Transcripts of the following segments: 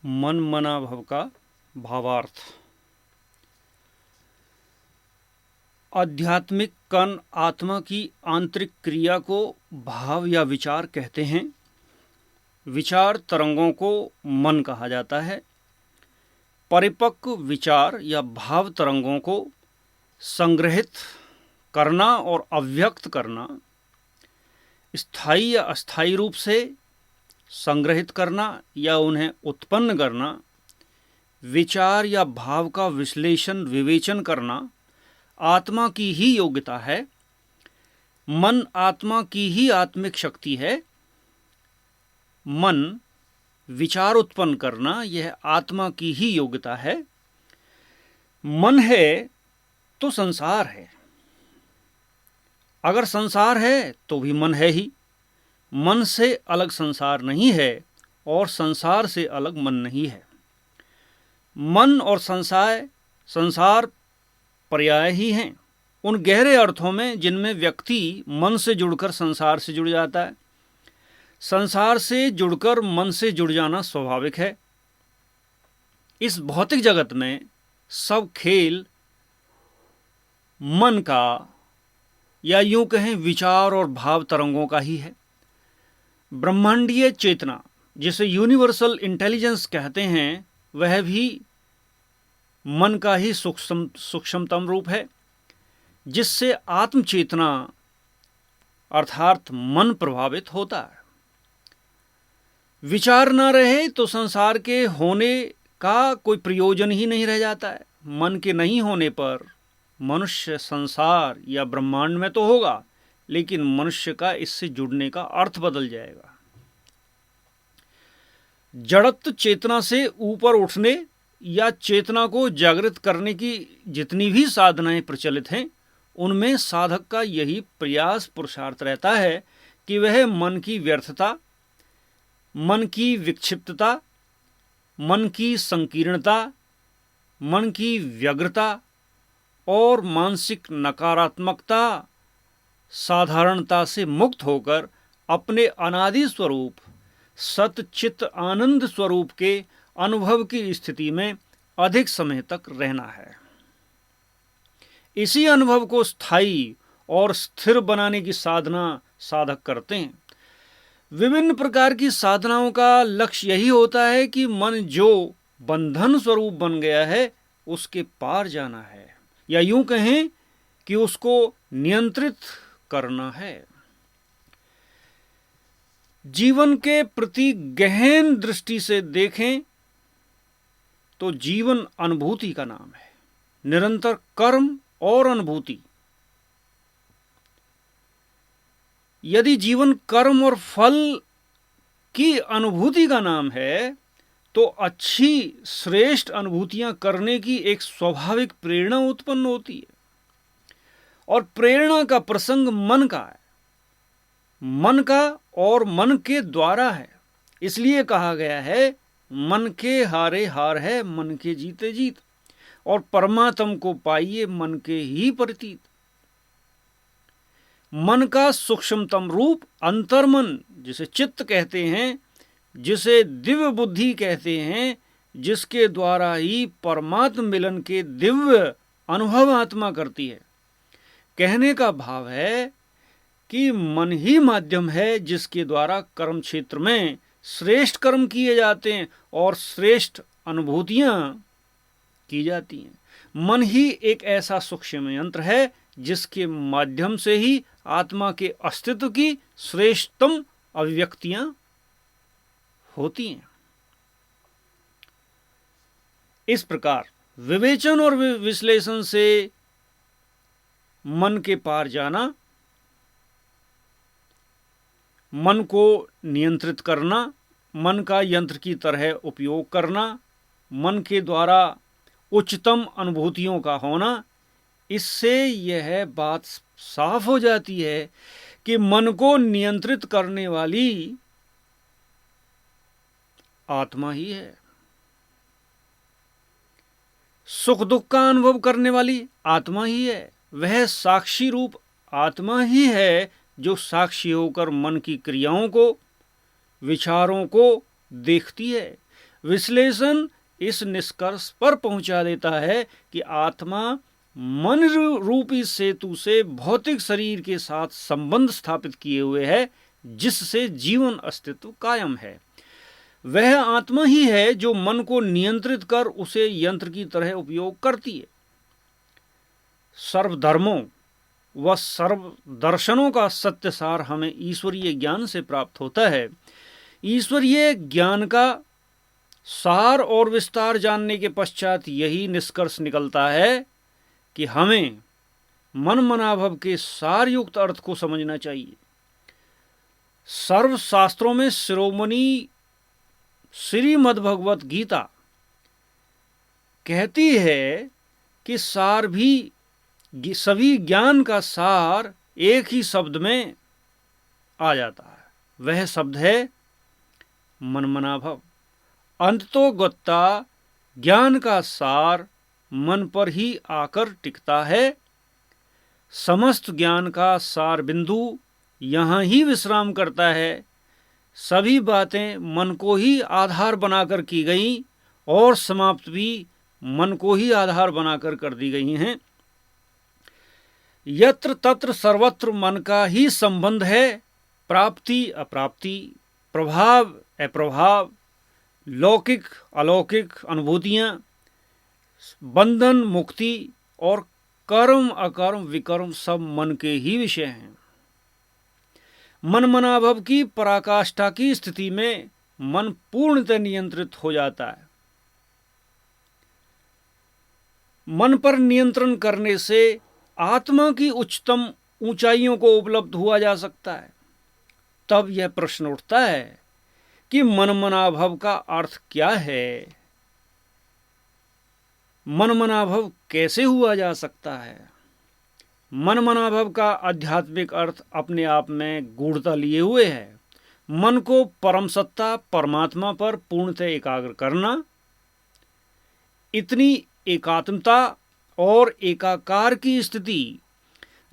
मन मना भव का भावार्थ। आध्यात्मिक कण आत्मा की आंतरिक क्रिया को भाव या विचार कहते हैं। विचार तरंगों को मन कहा जाता है। परिपक्व विचार या भाव तरंगों को संग्रहित करना और अव्यक्त करना, स्थायी या अस्थायी रूप से संग्रहित करना या उन्हें उत्पन्न करना, विचार या भाव का विश्लेषण विवेचन करना आत्मा की ही योग्यता है। मन आत्मा की ही आत्मिक शक्ति है। मन विचार उत्पन्न करना यह आत्मा की ही योग्यता है। मन है तो संसार है, अगर संसार है तो भी मन है ही। मन से अलग संसार नहीं है और संसार से अलग मन नहीं है। मन और संसार पर्याय ही हैं, उन गहरे अर्थों में जिनमें व्यक्ति मन से जुड़कर संसार से जुड़ जाता है। संसार से जुड़कर मन से जुड़ जाना स्वाभाविक है। इस भौतिक जगत में सब खेल मन का या यूं कहें विचार और भाव तरंगों का ही है। ब्रह्मांडीय चेतना, जिसे यूनिवर्सल इंटेलिजेंस कहते हैं, वह भी मन का ही सूक्ष्मतम रूप है, जिससे आत्म चेतना अर्थात मन प्रभावित होता है। विचार न रहे तो संसार के होने का कोई प्रयोजन ही नहीं रह जाता है। मन के नहीं होने पर मनुष्य संसार या ब्रह्मांड में तो होगा, लेकिन मनुष्य का इससे जुड़ने का अर्थ बदल जाएगा। जड़त्व चेतना से ऊपर उठने या चेतना को जागृत करने की जितनी भी साधनाएं प्रचलित हैं, उनमें साधक का यही प्रयास पुरुषार्थ रहता है कि वह मन की व्यर्थता, मन की विक्षिप्तता, मन की संकीर्णता, मन की व्यग्रता और मानसिक नकारात्मकता साधारणता से मुक्त होकर अपने अनादि स्वरूप सतचित आनंद स्वरूप के अनुभव की स्थिति में अधिक समय तक रहना है। इसी अनुभव को स्थायी और स्थिर बनाने की साधना साधक करते हैं। विभिन्न प्रकार की साधनाओं का लक्ष्य यही होता है कि मन जो बंधन स्वरूप बन गया है उसके पार जाना है, या यूं कहें कि उसको नियंत्रित करना है। जीवन के प्रति गहन दृष्टि से देखें तो जीवन अनुभूति का नाम है। निरंतर कर्म और अनुभूति। यदि जीवन कर्म और फल की अनुभूति का नाम है, तो अच्छी श्रेष्ठ अनुभूतियां करने की एक स्वाभाविक प्रेरणा उत्पन्न होती है। और प्रेरणा का प्रसंग मन का है, मन का और मन के द्वारा है। इसलिए कहा गया है, मन के हारे हार है, मन के जीते जीत, और परमात्म को पाइए मन के ही प्रतीत। मन का सूक्ष्मतम रूप अंतर्मन, जिसे चित्त कहते हैं, जिसे दिव्य बुद्धि कहते हैं, जिसके द्वारा ही परमात्म मिलन के दिव्य अनुभव आत्मा करती है। कहने का भाव है कि मन ही माध्यम है जिसके द्वारा कर्म क्षेत्र में श्रेष्ठ कर्म किए जाते हैं और श्रेष्ठ अनुभूतियां की जाती हैं। मन ही एक ऐसा सूक्ष्म यंत्र है जिसके माध्यम से ही आत्मा के अस्तित्व की श्रेष्ठतम अभिव्यक्तियां होती हैं। इस प्रकार विवेचन और विश्लेषण से मन के पार जाना, मन को नियंत्रित करना, मन का यंत्र की तरह उपयोग करना, मन के द्वारा उच्चतम अनुभूतियों का होना, इससे यह बात साफ हो जाती है कि मन को नियंत्रित करने वाली आत्मा ही है। सुख दुख का अनुभव करने वाली आत्मा ही है। वह साक्षी रूप आत्मा ही है जो साक्षी होकर मन की क्रियाओं को, विचारों को देखती है। विश्लेषण इस निष्कर्ष पर पहुंचा देता है कि आत्मा मन रूपी सेतु से भौतिक शरीर के साथ संबंध स्थापित किए हुए है, जिससे जीवन अस्तित्व कायम है। वह आत्मा ही है जो मन को नियंत्रित कर उसे यंत्र की तरह उपयोग करती है। सर्वधर्मों व सर्व दर्शनों का सत्य सार हमें ईश्वरीय ज्ञान से प्राप्त होता है। ईश्वरीय ज्ञान का सार और विस्तार जानने के पश्चात यही निष्कर्ष निकलता है कि हमें मन मनाभव के सारयुक्त अर्थ को समझना चाहिए। सर्व शास्त्रों में शिरोमणि श्रीमद् भगवत गीता कहती है कि सार भी सभी ज्ञान का सार एक ही शब्द में आ जाता है। वह शब्द है मन मनाभव। अंततोगत्ता ज्ञान का सार मन पर ही आकर टिकता है। समस्त ज्ञान का सार बिंदु यहाँ ही विश्राम करता है। सभी बातें मन को ही आधार बनाकर की गई और समाप्त भी मन को ही आधार बनाकर कर दी गई हैं। यत्र तत्र सर्वत्र मन का ही संबंध है। प्राप्ति अप्राप्ति, प्रभाव अप्रभाव, लौकिक अलौकिक अनुभूतियां, बंधन मुक्ति और कर्म अकर्म विकर्म सब मन के ही विषय हैं। मन मनाभव की पराकाष्ठा की स्थिति में मन पूर्णतः नियंत्रित हो जाता है। मन पर नियंत्रण करने से आत्मा की उच्चतम ऊंचाइयों को उपलब्ध हुआ जा सकता है। तब यह प्रश्न उठता है कि मन मनाभव का अर्थ क्या है? मन मनाभव कैसे हुआ जा सकता है? मन मनाभव का आध्यात्मिक अर्थ अपने आप में गूढ़ता लिए हुए है। मन को परम सत्ता परमात्मा पर पूर्णतः एकाग्र करना, इतनी एकात्मता और एकाकार की स्थिति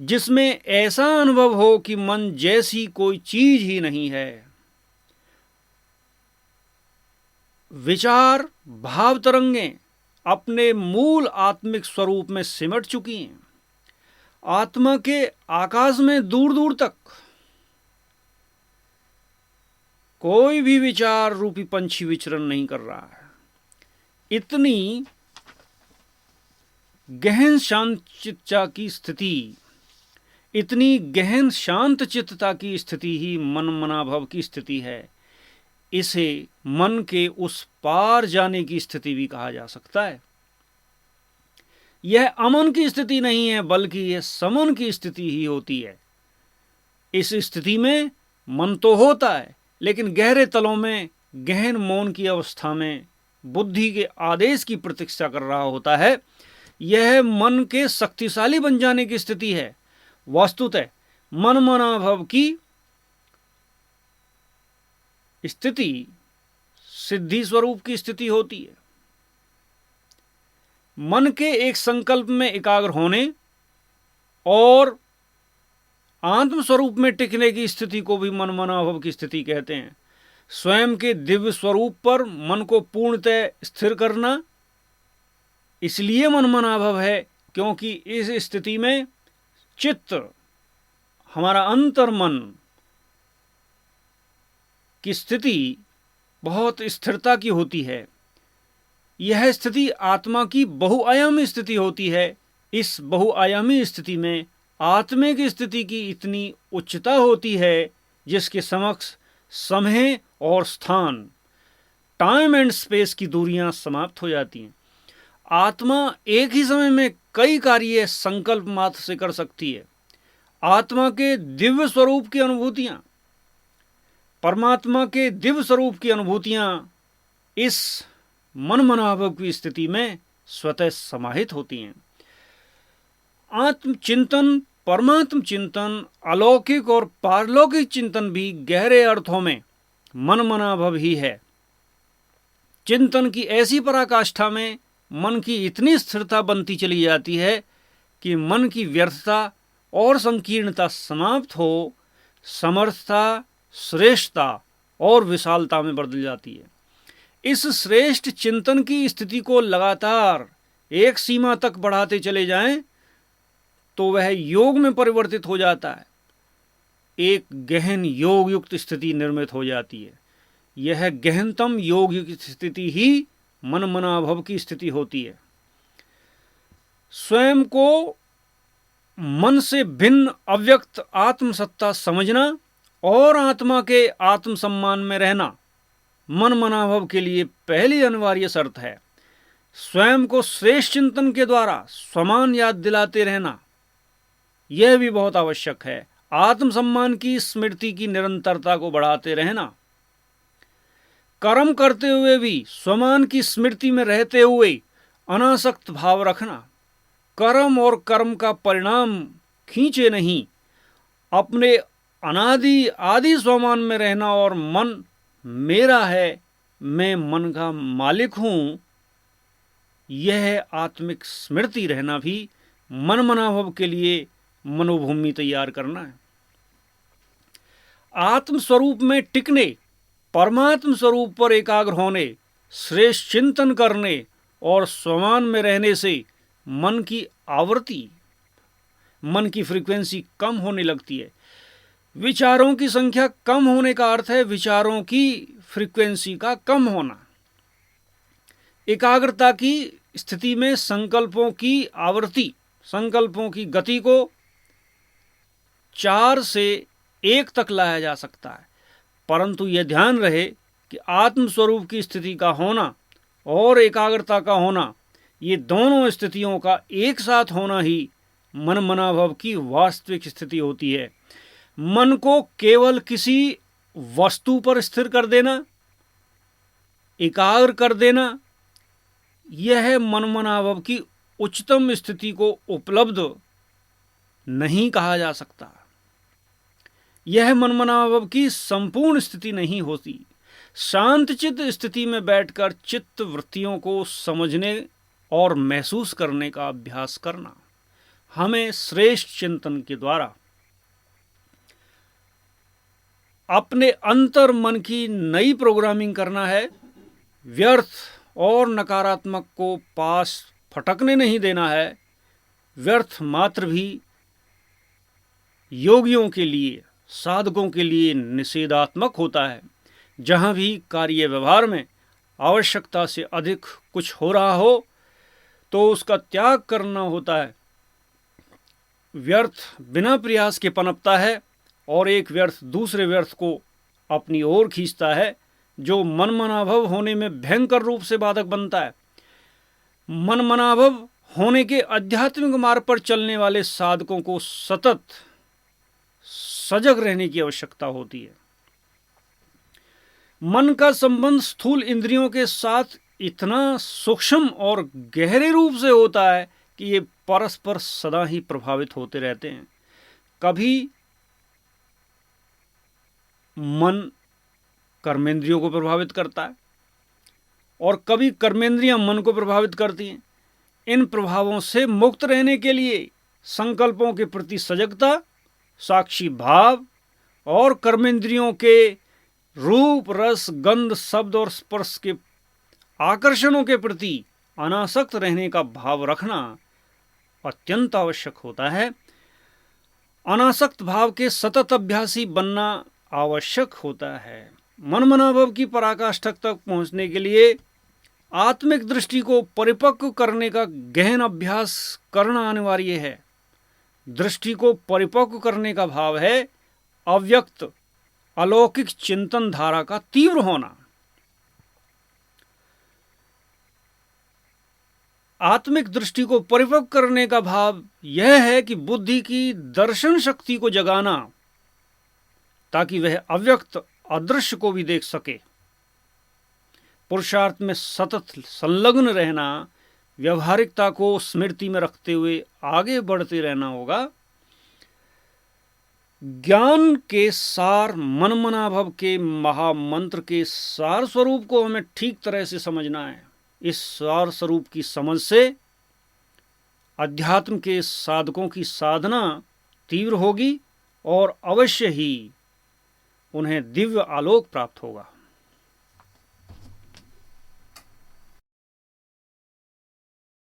जिसमें ऐसा अनुभव हो कि मन जैसी कोई चीज ही नहीं है। विचार भाव तरंगें अपने मूल आत्मिक स्वरूप में सिमट चुकी हैं। आत्मा के आकाश में दूर दूर तक कोई भी विचार रूपी पंछी विचरण नहीं कर रहा है। इतनी गहन शांत चित्ता की स्थिति, इतनी गहन शांत चित्तता की स्थिति ही मन मनाभव की स्थिति है। इसे मन के उस पार जाने की स्थिति भी कहा जा सकता है। यह अमन की स्थिति नहीं है, बल्कि यह समन की स्थिति ही होती है। इस स्थिति में मन तो होता है, लेकिन गहरे तलों में गहन मौन की अवस्था में बुद्धि के आदेश की प्रतीक्षा कर रहा होता है। यह मन के शक्तिशाली बन जाने की स्थिति है। वस्तुतः मन मनाभव की स्थिति सिद्धि स्वरूप की स्थिति होती है। मन के एक संकल्प में एकाग्र होने और आत्म स्वरूप में टिकने की स्थिति को भी मन मनाभव की स्थिति कहते हैं। स्वयं के दिव्य स्वरूप पर मन को पूर्णतः स्थिर करना इसलिए मन मनाभव है क्योंकि इस स्थिति में चित्त, हमारा अंतर्मन की स्थिति बहुत स्थिरता की होती है। यह स्थिति आत्मा की बहुआयामी स्थिति होती है। इस बहुआयामी स्थिति में आत्मिक स्थिति की इतनी उच्चता होती है जिसके समक्ष समय और स्थान, टाइम एंड स्पेस की दूरियां समाप्त हो जाती हैं। आत्मा एक ही समय में कई कार्य संकल्प मात्र से कर सकती है। आत्मा के दिव्य स्वरूप की अनुभूतियां, परमात्मा के दिव्य स्वरूप की अनुभूतियां इस मन मनाभव की स्थिति में स्वतः समाहित होती हैं। आत्मचिंतन, परमात्म चिंतन, अलौकिक और पारलौकिक चिंतन भी गहरे अर्थों में मन मनाभव ही है। चिंतन की ऐसी पराकाष्ठा में मन की इतनी स्थिरता बनती चली जाती है कि मन की व्यर्थता और संकीर्णता समाप्त हो समर्थता, श्रेष्ठता और विशालता में बदल जाती है। इस श्रेष्ठ चिंतन की स्थिति को लगातार एक सीमा तक बढ़ाते चले जाएं तो वह योग में परिवर्तित हो जाता है, एक गहन योग युक्त स्थिति निर्मित हो जाती है। यह गहनतम योग युक्त स्थिति ही मन मनाभव की स्थिति होती है। स्वयं को मन से भिन्न अव्यक्त आत्मसत्ता समझना और आत्मा के आत्मसम्मान में रहना मन मनाभव के लिए पहली अनिवार्य शर्त है। स्वयं को श्रेष्ठ चिंतन के द्वारा स्वमान याद दिलाते रहना यह भी बहुत आवश्यक है। आत्मसम्मान की स्मृति की निरंतरता को बढ़ाते रहना, कर्म करते हुए भी स्वमान की स्मृति में रहते हुए अनासक्त भाव रखना, कर्म और कर्म का परिणाम खींचे नहीं, अपने अनादि आदि स्वमान में रहना और मन मेरा है, मैं मन का मालिक हूं, यह आत्मिक स्मृति रहना भी मन मनाभव के लिए मनोभूमि तैयार करना है। आत्म स्वरूप में टिकने, परमात्म स्वरूप पर एकाग्र होने, श्रेष्ठ चिंतन करने और स्वमान में रहने से मन की आवृत्ति, मन की फ्रीक्वेंसी कम होने लगती है। विचारों की संख्या कम होने का अर्थ है विचारों की फ्रीक्वेंसी का कम होना। एकाग्रता की स्थिति में संकल्पों की आवृत्ति, संकल्पों की गति को 4 से 1 तक लाया जा सकता है, परंतु यह ध्यान रहे कि आत्मस्वरूप की स्थिति का होना और एकाग्रता का होना, ये दोनों स्थितियों का एक साथ होना ही मन मनाभव की वास्तविक स्थिति होती है। मन को केवल किसी वस्तु पर स्थिर कर देना, एकाग्र कर देना, यह मन मनाभव की उच्चतम स्थिति को उपलब्ध नहीं कहा जा सकता। यह मन मनाभव की संपूर्ण स्थिति नहीं होती। शांतचित्त स्थिति में बैठकर चित्त वृत्तियों को समझने और महसूस करने का अभ्यास करना हमें श्रेष्ठ चिंतन के द्वारा अपने अंतर मन की नई प्रोग्रामिंग करना है। व्यर्थ और नकारात्मक को पास फटकने नहीं देना है। व्यर्थ मात्र भी योगियों के लिए, साधकों के लिए निषेधात्मक होता है। जहाँ भी कार्य व्यवहार में आवश्यकता से अधिक कुछ हो रहा हो तो उसका त्याग करना होता है। व्यर्थ बिना प्रयास के पनपता है और एक व्यर्थ दूसरे व्यर्थ को अपनी ओर खींचता है, जो मन मनाभव होने में भयंकर रूप से बाधक बनता है। मन मनाभव होने के आध्यात्मिक मार्ग पर चलने वाले साधकों को सतत सजग रहने की आवश्यकता होती है। मन का संबंध स्थूल इंद्रियों के साथ इतना सूक्ष्म और गहरे रूप से होता है कि ये परस्पर सदा ही प्रभावित होते रहते हैं। कभी मन कर्मेंद्रियों को प्रभावित करता है और कभी कर्मेंद्रियां मन को प्रभावित करती हैं। इन प्रभावों से मुक्त रहने के लिए संकल्पों के प्रति सजगता, साक्षी भाव और कर्मेंद्रियों के रूप, रस, गंध, शब्द और स्पर्श के आकर्षणों के प्रति अनासक्त रहने का भाव रखना अत्यंत आवश्यक होता है। अनासक्त भाव के सतत अभ्यासी बनना आवश्यक होता है। मन मनाभव की पराकाष्ठा तक पहुंचने के लिए आत्मिक दृष्टि को परिपक्व करने का गहन अभ्यास करना अनिवार्य है। दृष्टि को परिपक्व करने का भाव है अव्यक्त अलौकिक चिंतन धारा का तीव्र होना। आत्मिक दृष्टि को परिपक्व करने का भाव यह है कि बुद्धि की दर्शन शक्ति को जगाना, ताकि वह अव्यक्त अदृश्य को भी देख सके। पुरुषार्थ में सतत संलग्न रहना, व्यवहारिकता को स्मृति में रखते हुए आगे बढ़ते रहना होगा। ज्ञान के सार, मन मनाभव के महामंत्र के सार स्वरूप को हमें ठीक तरह से समझना है। इस सार स्वरूप की समझ से अध्यात्म के साधकों की साधना तीव्र होगी और अवश्य ही उन्हें दिव्य आलोक प्राप्त होगा।